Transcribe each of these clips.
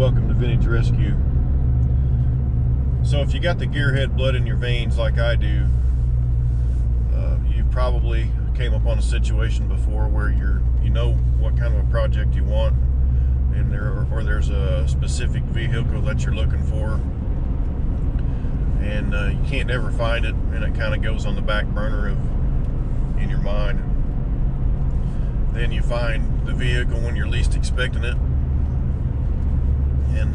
welcome to Vintage Rescue. So if you got the gearhead blood in your veins like I do, you probably came upon a situation before where you know what kind of a project you want, and there's a specific vehicle that you're looking for, and you can't ever find it, and it kind of goes on the back burner in your mind. Then you find the vehicle when you're least expecting it, and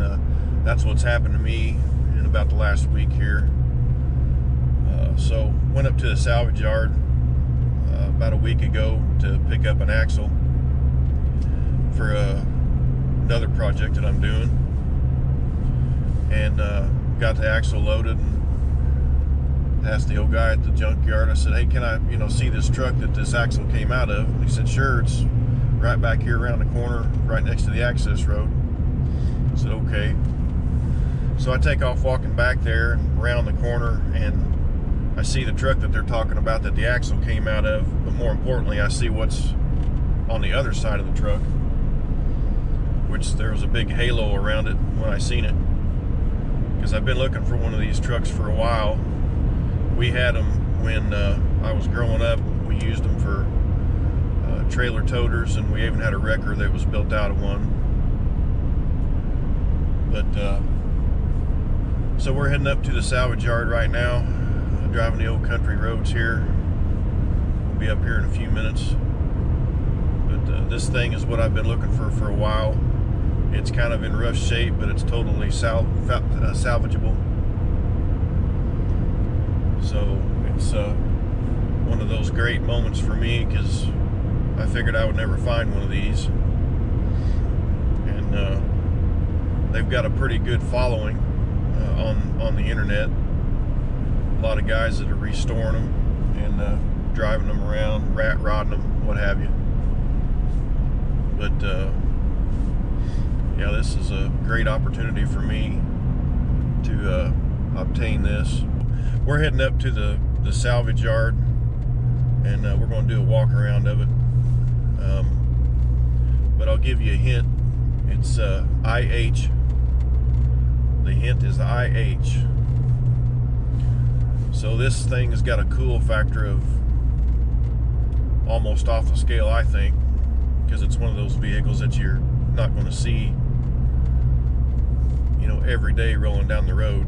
that's what's happened to me in about the last week here. So went up to the salvage yard about a week ago to pick up an axle for another project that I'm doing, and got the axle loaded and asked the old guy at the junkyard. I said, hey, can I see this truck that this axle came out of? And he said, sure, it's right back here around the corner right next to the access road. I said, okay. So I take off walking back there and around the corner, and I see the truck that they're talking about that the axle came out of, but more importantly, I see what's on the other side of the truck, which there was a big halo around it when I seen it, because I've been looking for one of these trucks for a while. We had them when I was growing up. We used them for trailer toters, and we even had a wrecker that was built out of one. But so we're heading up to the salvage yard right now, driving the old country roads here. We'll be up here in a few minutes. But this thing is what I've been looking for a while. It's kind of in rough shape, but it's totally salvageable. So it's one of those great moments for me, because I figured I would never find one of these, and they've got a pretty good following on the internet. A lot of guys that are restoring them and driving them around, rat rodding them, what have you. But yeah, this is a great opportunity for me to obtain this. We're heading up to the salvage yard, and we're going to do a walk around of it. But I'll give you a hint. It's IH. The hint is IH. So this thing has got a cool factor of almost off the scale, I think, because it's one of those vehicles that you're not going to see, every day rolling down the road.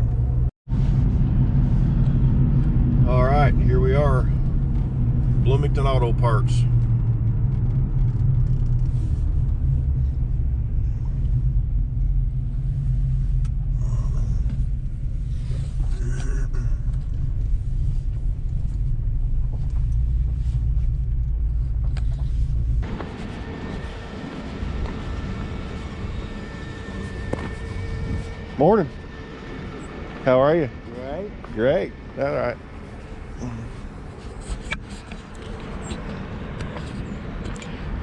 All right, here we are, Bloomington Auto Parts. Morning. How are you? Right. Great. All right.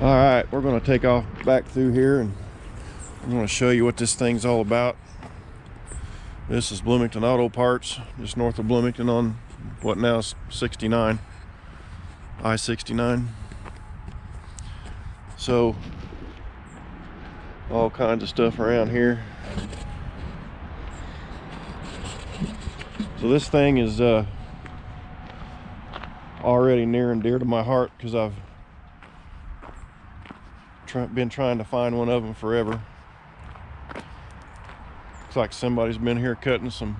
All right, we're going to take off back through here, and I'm going to show you what this thing's all about. This is Bloomington Auto Parts, just north of Bloomington on what now is 69, I-69. So all kinds of stuff around here. So this thing is already near and dear to my heart, because I've been trying to find one of them forever. Looks like somebody's been here cutting some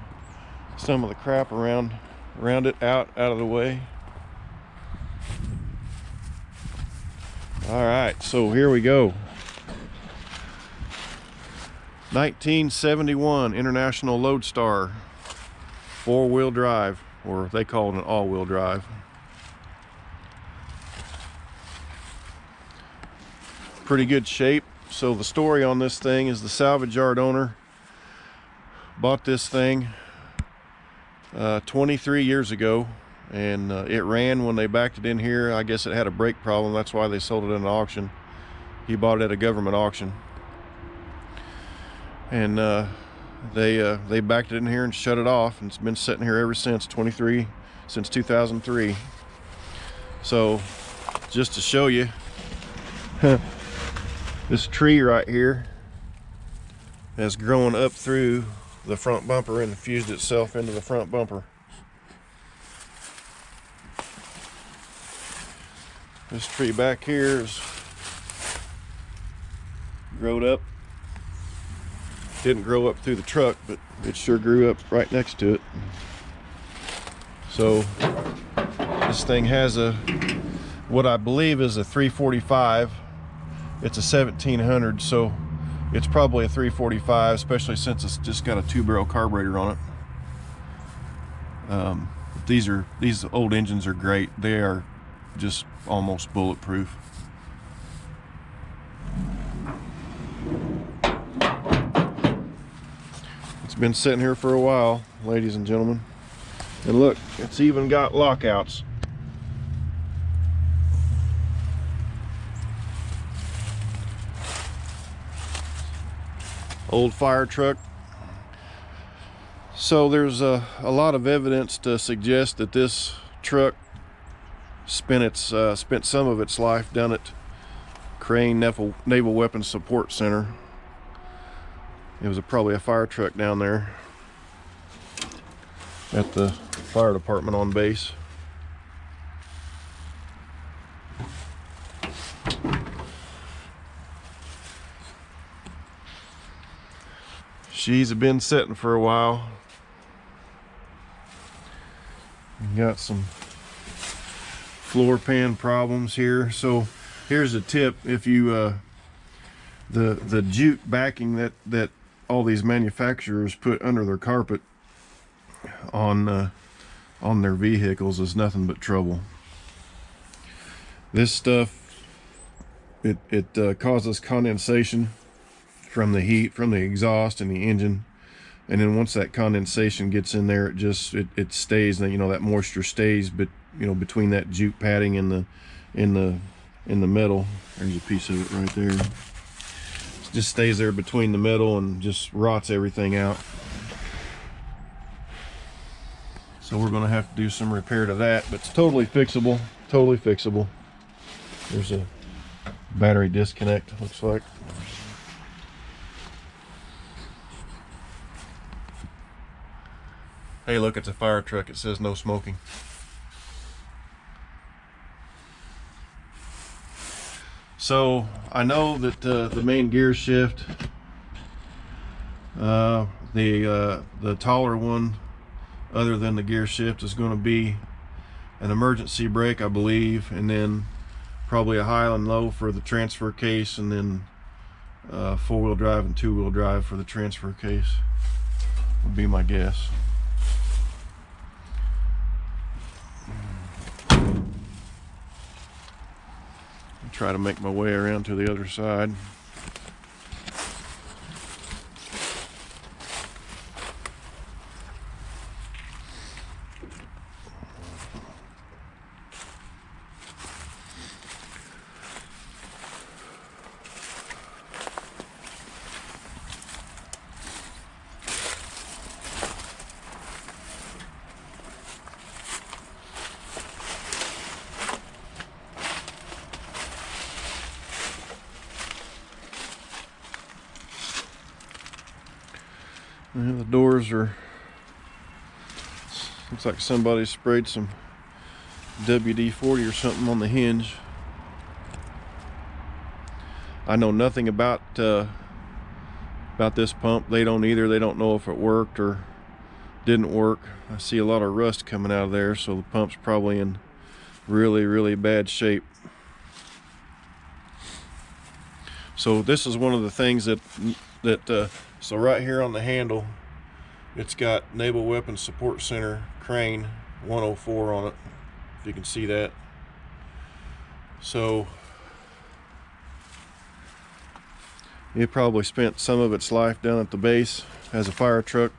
of the crap around it out of the way. All right, so here we go. 1971 International Loadstar, 4-wheel drive, or they call it an all-wheel drive. Pretty good shape. So the story on this thing is the salvage yard owner bought this thing 23 years ago, and it ran when they backed it in here. I guess it had a brake problem, that's why they sold it in an auction. He bought it at a government auction, and they backed it in here and shut it off, and it's been sitting here ever since, since 2003. So just to show you, this tree right here has grown up through the front bumper and fused itself into the front bumper. This tree back here is growed up. Didn't grow up through the truck, but it sure grew up right next to it. So this thing has a, what I believe is a 345. It's a 1700, so it's probably a 345, especially since it's just got a 2-barrel carburetor on it. These old engines are great. They are just almost bulletproof. It's been sitting here for a while, ladies and gentlemen. And look, it's even got lockouts. Old fire truck. So there's a lot of evidence to suggest that this truck spent some of its life down at Crane Naval Weapons Support Center. It was probably a fire truck down there at the fire department on base. She's been sitting for a while. Got some floor pan problems here. So here's a tip: if you the jute backing that all these manufacturers put under their carpet on their vehicles is nothing but trouble. This stuff, it causes condensation from the heat from the exhaust and the engine, and then once that condensation gets in there, it stays, and that moisture stays, but between that jute padding and the metal. There's a piece of it right there. It just stays there between the metal and just rots everything out. So we're going to have to do some repair to that, but it's totally fixable. Totally fixable. There's a battery disconnect, looks like. Hey, look, it's a fire truck. It says no smoking. So I know that the main gear shift, the taller one, other than the gear shift, is going to be an emergency brake, I believe, and then probably a high and low for the transfer case, and then 4-wheel drive and 2-wheel drive for the transfer case would be my guess. Try to make my way around to the other side. And the doors are, looks like somebody sprayed some WD-40 or something on the hinge. I know nothing about this pump. They don't either. They don't know if it worked or didn't work. I see a lot of rust coming out of there, so the pump's probably in really, really bad shape. So this is one of the things that so right here on the handle, it's got Naval Weapons Support Center Crane 104 on it, if you can see that. So it probably spent some of its life down at the base as a fire truck.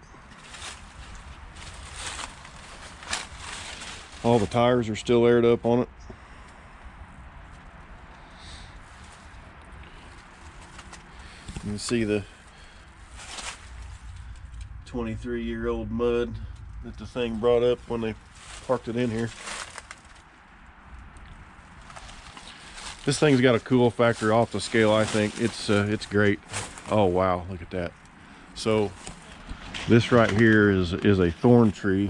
All the tires are still aired up on it. You can see the 23-year-old mud that the thing brought up when they parked it in here. This thing's got a cool factor off the scale. I think it's great. Oh wow, look at that. So this right here is a thorn tree.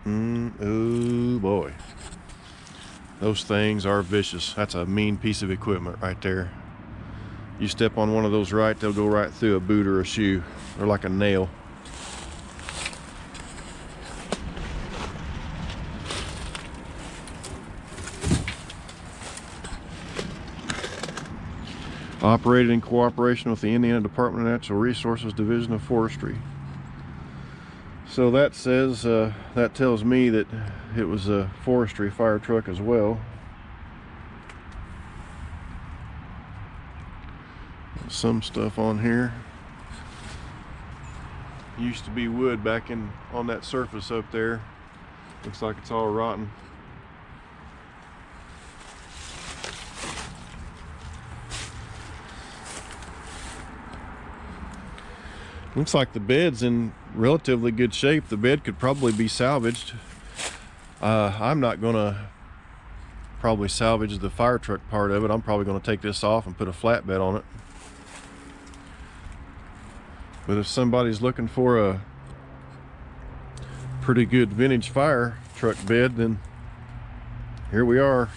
Oh boy, those things are vicious. That's a mean piece of equipment right there. You step on one of those right, they'll go right through a boot or a shoe. They're like a nail. Operated in cooperation with the Indiana Department of Natural Resources Division of Forestry. So that says, that tells me that it was a forestry fire truck as well. Some stuff on here. Used to be wood back on that surface up there. Looks like it's all rotten. Looks like the bed's in relatively good shape. The bed could probably be salvaged. I'm not gonna probably salvage the fire truck part of it. I'm probably gonna take this off and put a flatbed on it. But if somebody's looking for a pretty good vintage fire truck bed, then here we are.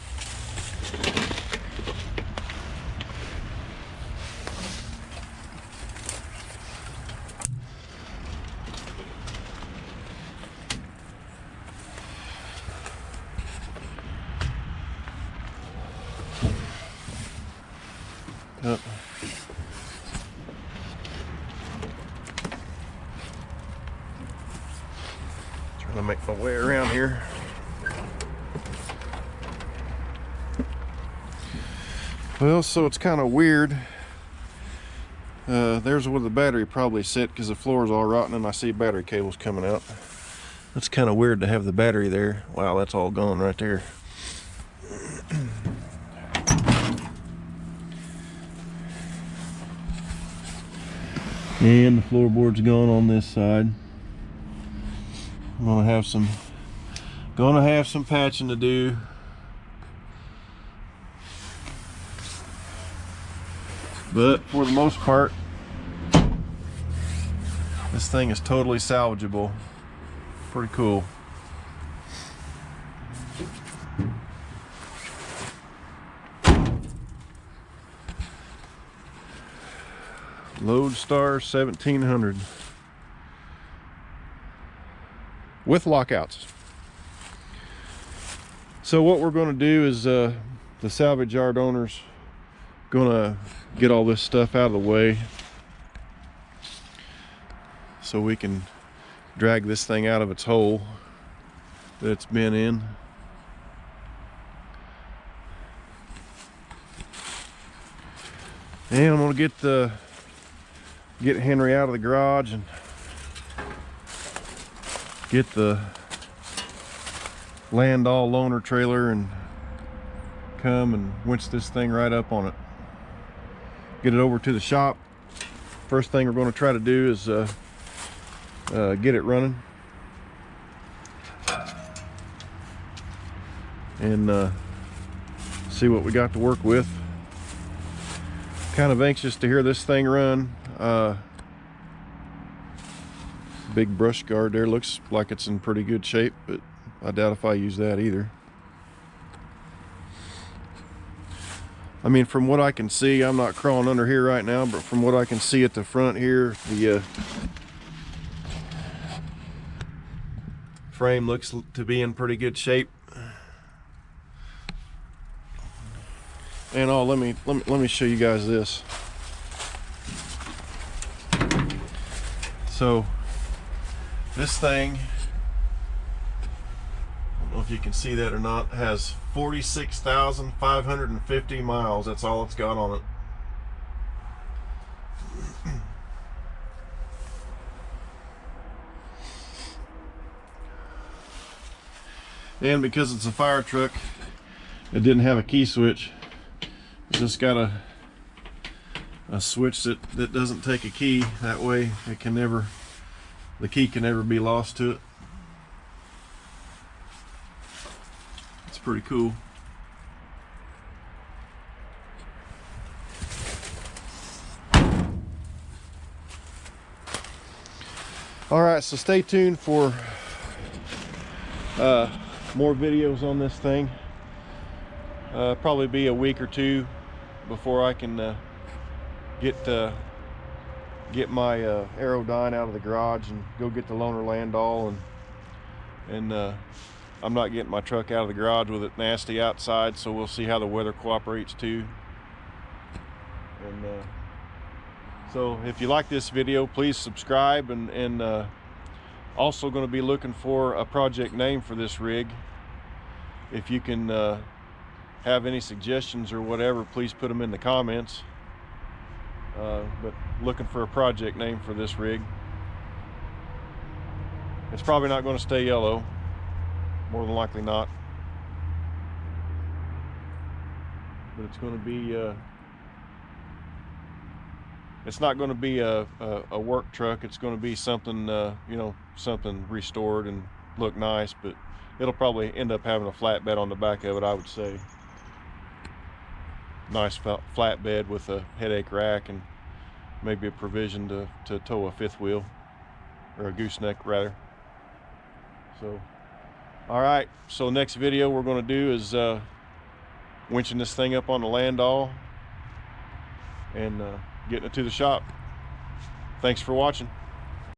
Trying to make my way around here. Well, so it's kind of weird. There's where the battery probably sit, because the floor is all rotten and I see battery cables coming out. That's kind of weird to have the battery there. Wow, that's all gone right there. And the floorboard's gone on this side. I'm gonna have some patching to do. But for the most part, this thing is totally salvageable. Pretty cool. Loadstar 1700 with lockouts. So what we're going to do is the salvage yard owners going to get all this stuff out of the way so we can drag this thing out of its hole that it's been in. And I'm going to get Henry out of the garage and get the Landall loaner trailer and come and winch this thing right up on it. Get it over to the shop. First thing we're going to try to do is get it running and see what we got to work with. Kind of anxious to hear this thing run. Big brush guard there, looks like it's in pretty good shape, but I doubt if I use that either. I mean, from what I can see, I'm not crawling under here right now, but from what I can see at the front here, the frame looks to be in pretty good shape. And let me show you guys this. So this thing, I don't know if you can see that or not, has 46,550 miles. That's all it's got on it. And because it's a fire truck, it didn't have a key switch. It's just got a switch that doesn't take a key. That way it can never, the key can never be lost to it. It's pretty cool. All right, so stay tuned for more videos on this thing. Probably be a week or two before I can get my Aerodyne out of the garage and go get the loaner Landau, and I'm not getting my truck out of the garage with it nasty outside, so we'll see how the weather cooperates too. And so if you like this video, please subscribe, and also going to be looking for a project name for this rig. If you can have any suggestions or whatever, please put them in the comments. But looking for a project name for this rig. It's probably not going to stay yellow, more than likely not, but it's going to be it's not going to be a work truck. It's going to be something you know, something restored and look nice, but it'll probably end up having a flatbed on the back of it, I would say. Nice flatbed with a headache rack and maybe a provision to tow a fifth wheel, or a gooseneck rather. So all right, so next video we're going to do is winching this thing up on the Landau and getting it to the shop. Thanks for watching.